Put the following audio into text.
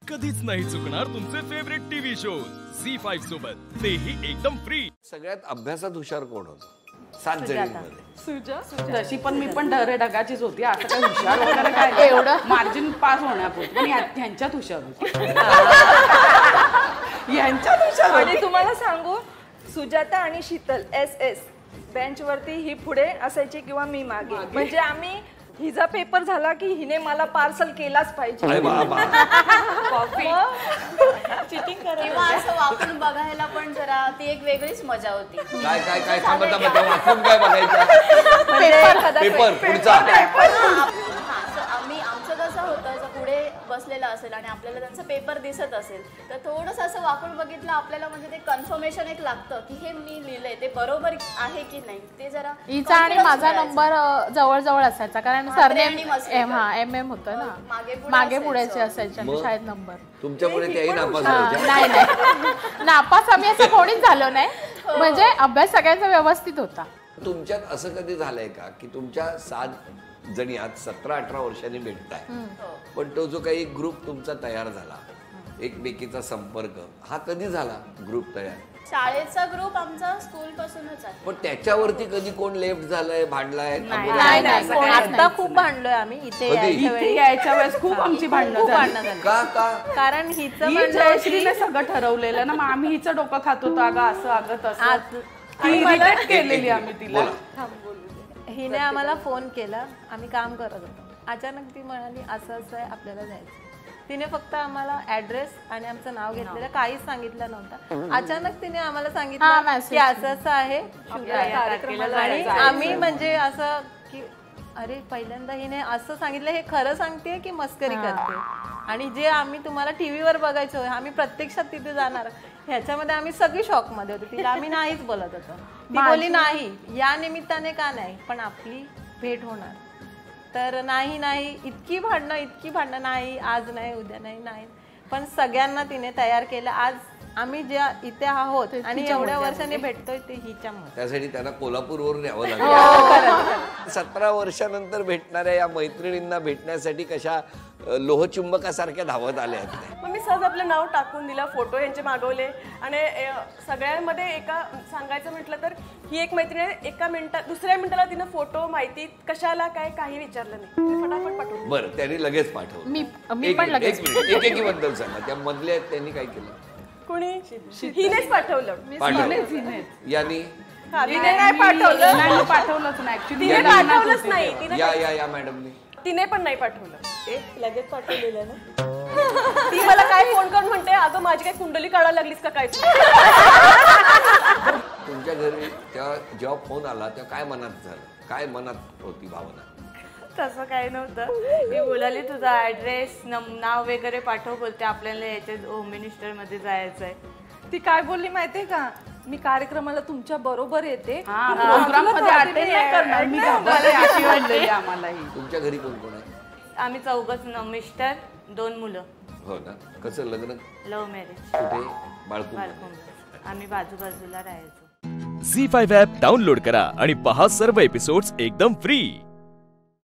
कधीच नाही चुकणार तुमचे फेवरेट टीव्ही शोज झी5 सोबत, तेही एकदम फ्री। सगळ्यात अभ्यासात हुशार कोण होतं 7 जणींमध्ये? सुजा तशी पण मी पण ढगाचीच होती, असं काय हुशार वगैरे काय एवढं मार्जिन पास होण्यापुरतं, पण ह्यांच्यात हुशार होती। ह्यांच्यात हुशार आणि तुम्हाला सांगू, सुजाता आणि शीतल एस बेंच वरती ही पुढे असायची किंवा मी मागे, म्हणजे आम्ही हिचा पेपर झाला की हिने मला पार्सल केलाच पाहिजे। अरे बाबा, कॉफी चिटिंग किंवा असं वापरून बघायला पण जरा ती एक वेगळीच मजा होती। काय काय काय थांबता वाचून काय बघायचं? पेपर पुढचा। आमचं कसं होतं, जर पुढे बसलेला असेल आणि आपल्याला त्यांचा पेपर दिसत असेल तर थोडंसं असं वाकून बघितलं आपल्याला, म्हणजे ते कन्फर्मेशन एक लागतं की हे मी लिहिलंय ते बरोबर आहे की नाही, ते जरा हिचा आणि माझा नंबर जवळ जवळ असायचा, कारण सरनेम MM होतं ना, मागे पुढेचे असायचे शाळेत नंबर। तुमच्यामुळे त्याही नापास व्हायचे? नाही नापास आम्ही असं कोणीच झालो नाही, म्हणजे अभ्यास सगळ्यांचा व्यवस्थित होता। तुमच्यात असं कधी झालंय का की तुमच्या 7 जणी आज 17-18 वर्षांनी भेटताय, पण तो जो काही ग्रुप तुमचा तयार झाला, एकमेकीचा संपर्क हा कधी झाला ग्रुप तयार? शाळेचा ग्रुप आमचा स्कूल पासूनच आहे, पण त्याच्यावरती कधी कोण लेफ्ट झालंय, भांडलाय? आता खूप भांडलोय आम्ही इथे यायच्या वेळेस खूप आमची भांडणं झाली। का का? कारण हिचं जयश्रीने सगळं ठरवलेलं ना, मग आम्ही हिचं डोकं खात होतो, अगं असं अगं तसं इरिटेट केलेली आम्ही तिला। हिने आम्हाला फोन केला, आम्ही काम करत होतो, अचानक ती म्हणाली असं असं आहे आपल्याला जायचं। तिने फक्त आम्हाला ऍड्रेस आणि आमचं नाव घेतलेलं, काहीच सांगितलं नव्हतं। अचानक तिने आम्हाला सांगितलं की असं असं आहे आणि आम्ही म्हणजे असं की अरे पहिल्यांदा हिने असं सांगितलं, हे खरं सांगते की मस्करी करते? आणि जे आम्ही तुम्हाला टीव्हीवर बघायचो, आम्ही प्रत्यक्षात तिथे जाणार, ह्याच्यामध्ये आम्ही सगळी शॉक मध्ये होतो। तिला आम्ही नाहीच बोलत होतो, ती बोलली नाही या निमित्ताने का नाही, पण आपली भेट होणार तर नाही इतकी भांडणं नाही, आज नाही उद्या नाही, पण सगळ्यांना तिने तयार केलं। आज आम्ही ज्या इथे आहोत आणि एवढ्या वर्षांनी भेटतोय ते हिच्यामुळे। त्यासाठी त्यांना कोल्हापूरवरून यावं लागलं। 17 वर्षानंतर भेटणाऱ्या या मैत्रिणींना भेटण्यासाठी कशा लोहचुंबकासारख्या धावत आल्या आहेत? मग मी सहज आपलं नाव टाकून दिलं, फोटो यांचे मागवले आणि सगळ्यांमध्ये एका सांगायचं म्हटलं तर ही एक मैत्रीण एका मिनिटात दुसऱ्या मिनिटाला तिनं फोटो माहिती कशाला काय काही विचारलं नाही, फटाफट पाठवलं। बरं, त्यांनी लगेच पाठवलं। मी पण लगेच एकेकीबद्दल सांगा, त्या मधल्या त्यांनी काय केलं? कोणी? हिनेच पाठवलं। यांनी नाही पाठवलं, नाही पाठवलंच नाही ऍक्च्युली, तिने पाठवलंच नाही। या मॅडमने तिने पण नाही पाठवलं, लगेच पाठवलेलं ना। ती मला काय फोन करून म्हणते, अगं माझी काय कुंडली काढायला लागलीस का काय? तुमच्या घरी जेव्हा फोन आला तेव्हा काय मनात झालं, काय मनात होती भावना? तसं काही नव्हतं, मी बोलाली तुझा ऍड्रेस नाव वगैरे पाठव, बोलते आपल्याला याच्या होम मिनिस्टर मध्ये जायचंय। ती काय बोलली माहितीये का, मी कार्यक्रमाला तुमच्या बरोबर येते, प्रोग्राम मध्ये अटेंड नाही करणार मी, अशी वाटलेली आम्हालाही। तुमच्या घरी कोण कोण आहे? आम्ही चौघच, मिस्टर 2 मुलं। हो ना, कसं लग्न? Love marriage. कुठे? बाळकुंभ। आम्ही बाजूबाजूला राहायचो। झी5 ॲप डाउनलोड करा आणि पहा सर्व एपिसोड्स एकदम फ्री।